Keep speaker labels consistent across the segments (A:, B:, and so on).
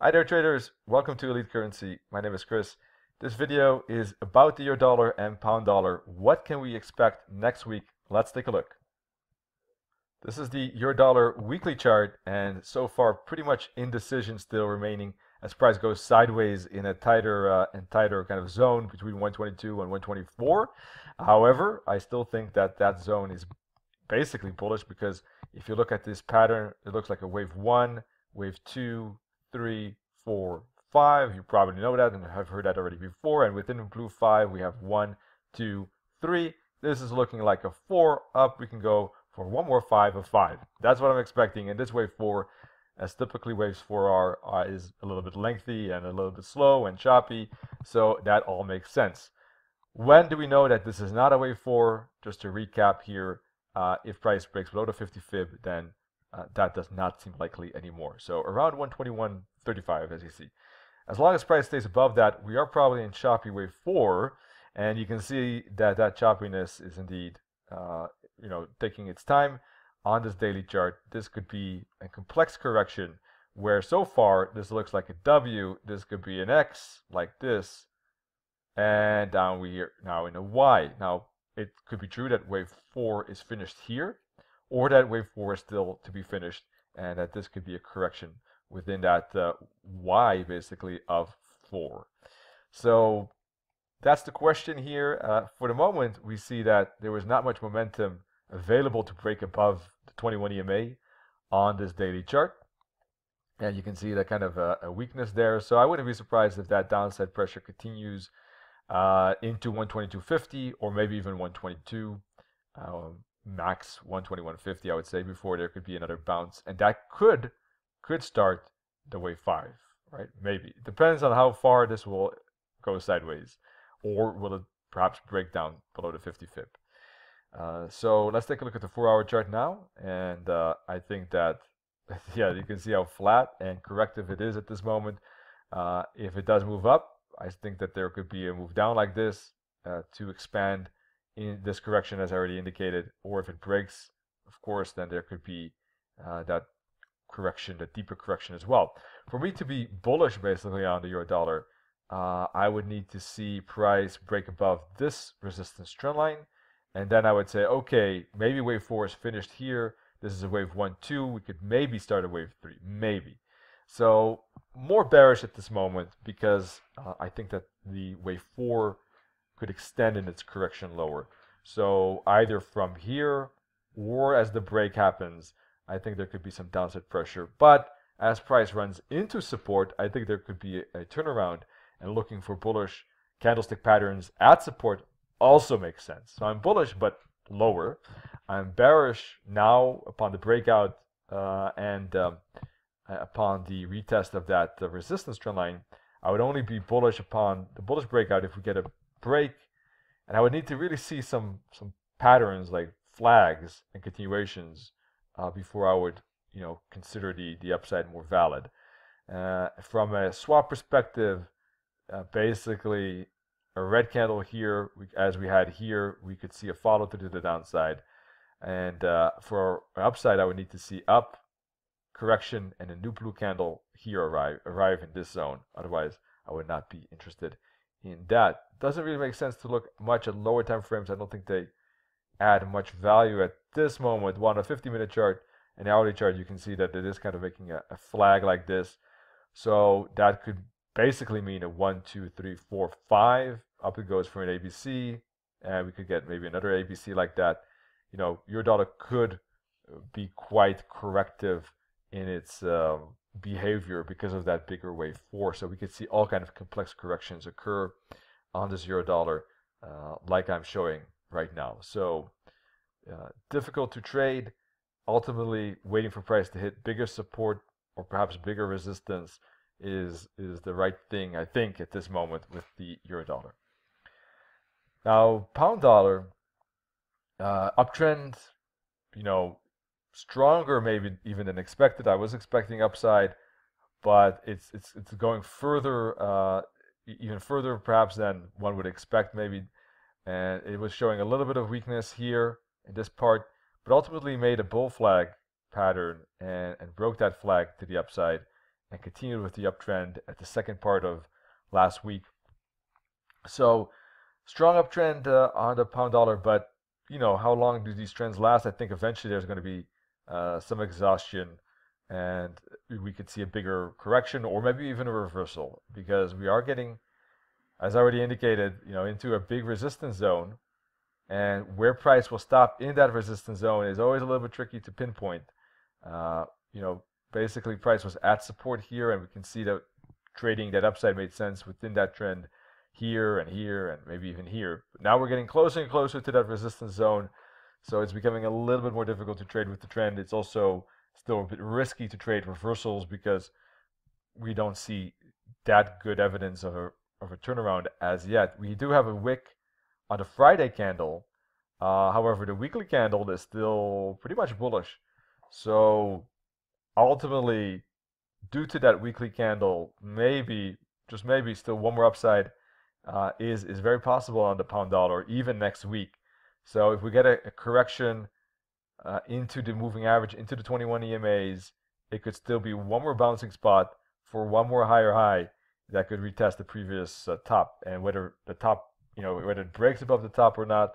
A: Hi there traders, welcome to Elite Currency. My name is Chris. This video is about the euro dollar and pound dollar. What can we expect next week? Let's take a look. This is the euro dollar weekly chart, and so far pretty much indecision still remaining as price goes sideways in a tighter and tighter kind of zone between 122 and 124. However, I still think that that zone is basically bullish because if you look at this pattern, it looks like a wave 1, wave 2, 3, 4, 5. You probably know that and have heard that already before. And within the blue 5, we have 1, 2, 3. This is looking like a 4 up. We can go for one more 5 of 5. That's what I'm expecting. And this wave 4, as typically waves 4 are, is a little bit lengthy and a little bit slow and choppy. So that all makes sense. When do we know that this is not a wave 4? Just to recap here, if price breaks below the 50 fib, then that does not seem likely anymore. So around 121.35, as you see. As long as price stays above that, we are probably in choppy wave 4, and you can see that that choppiness is indeed, taking its time on this daily chart. This could be a complex correction where so far this looks like a W. This could be an X like this, and down we are now in a Y. Now it could be true that wave 4 is finished here, or that wave 4 is still to be finished, and that this could be a correction within that Y, basically, of 4. So that's the question here. For the moment, we see that there was not much momentum available to break above the 21 EMA on this daily chart. And you can see that kind of a weakness there. So I wouldn't be surprised if that downside pressure continues into 122.50 or maybe even 122. Max 121.50, I would say, before there could be another bounce, and that could start the wave 5, right? Maybe. It depends on how far this will go sideways, or will it perhaps break down below the 50 fib. So let's take a look at the 4-hour chart now, and I think that, yeah, you can see how flat and corrective it is at this moment. If it does move up, I think that there could be a move down like this to expand in this correction, as I already indicated, or if it breaks, of course, then there could be that correction, that deeper correction as well. For me to be bullish basically on the euro dollar, I would need to see price break above this resistance trend line, and then I would say, okay, maybe wave 4 is finished here. This is a wave 1, 2. We could maybe start a wave 3, maybe. So more bearish at this moment because I think that the wave 4 could extend in its correction lower. So either from here or as the break happens, I think there could be some downside pressure. But as price runs into support, I think there could be a turnaround, and looking for bullish candlestick patterns at support also makes sense. So I'm bullish but lower. I'm bearish now upon the breakout and upon the retest of that resistance trend line. I would only be bullish upon the bullish breakout if we get a break, and I would need to really see some patterns like flags and continuations before I would consider the upside more valid. From a swap perspective, basically a red candle here, as we had here, we could see a follow through to the downside, and for upside I would need to see up correction and a new blue candle here arrive in this zone. Otherwise I would not be interested in that. Doesn't really make sense to look much at lower time frames. I don't think they add much value at this moment. On a 50-minute chart and hourly chart, you can see that it is kind of making a flag like this. So that could basically mean a 1, 2, 3, 4, 5. Up it goes for an ABC, and we could get maybe another ABC like that. Euro dollar could be quite corrective in its behavior because of that bigger wave 4. So we could see all kind of complex corrections occur on this euro dollar like I'm showing right now. So difficult to trade. Ultimately, waiting for price to hit bigger support or perhaps bigger resistance is the right thing, I think, at this moment with the euro dollar. Now, pound dollar, uptrend, stronger maybe even than expected. I was expecting upside, but it's going further, even further perhaps than one would expect maybe. And it was showing a little bit of weakness here in this part, but ultimately made a bull flag pattern and broke that flag to the upside. and continued with the uptrend at the second part of last week. So strong uptrend on the pound dollar, but how long do these trends last? I think eventually there's going to be some exhaustion, and we could see a bigger correction or maybe even a reversal, because we are getting, as I already indicated, into a big resistance zone, and where price will stop in that resistance zone is always a little bit tricky to pinpoint. Basically price was at support here, and we can see that trading that upside made sense within that trend here and maybe even here. But now we're getting closer and closer to that resistance zone, so it's becoming a little bit more difficult to trade with the trend. It's also still a bit risky to trade reversals because we don't see that good evidence of a turnaround as yet. We do have a wick on the Friday candle. However, the weekly candle is still pretty much bullish. So ultimately, due to that weekly candle, maybe, just maybe, still one more upside is very possible on the pound dollar, even next week. So if we get a correction into the moving average, into the 21 EMAs, it could still be one more bouncing spot for one more higher high that could retest the previous top. And whether the top, whether it breaks above the top or not,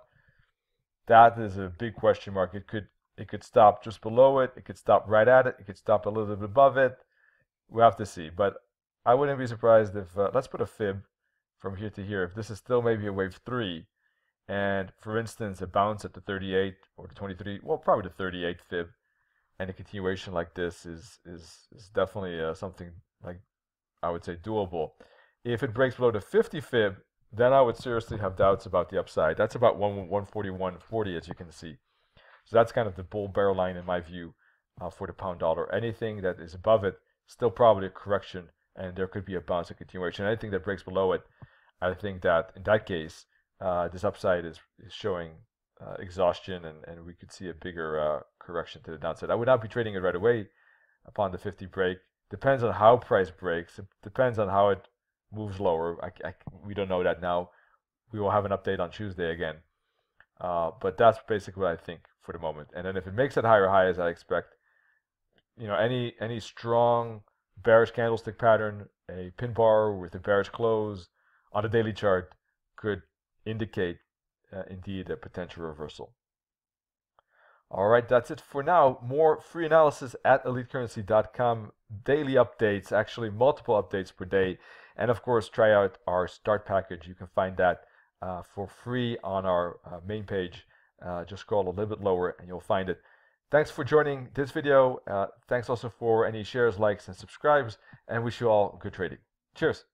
A: that is a big question mark. It could stop just below it. It could stop right at it. It could stop a little bit above it. We'll have to see. But I wouldn't be surprised if, let's put a fib from here to here. If this is still maybe a wave 3, and for instance, a bounce at the 38 or the 23, well, probably the 38 fib, and a continuation like this is definitely something like, I would say, doable. If it breaks below the 50 fib, then I would seriously have doubts about the upside. That's about 141.40, as you can see. So that's kind of the bull bear line in my view for the pound dollar. Anything that is above it, still probably a correction, and there could be a bounce and continuation. Anything that breaks below it, I think that in that case, this upside is showing exhaustion, and we could see a bigger correction to the downside. I would not be trading it right away upon the 50 break. Depends on how price breaks. It depends on how it moves lower. We don't know that now. We will have an update on Tuesday again. But that's basically what I think for the moment. And then if it makes it higher high, as I expect, any strong bearish candlestick pattern, a pin bar with a bearish close on the daily chart could indicate indeed a potential reversal. All right, that's it for now. More free analysis at elitecurrency.com. Daily updates, actually multiple updates per day. And of course, try out our start package. You can find that for free on our main page. Just scroll a little bit lower and you'll find it. Thanks for joining this video. Thanks also for any shares, likes, and subscribes. And wish you all good trading. Cheers.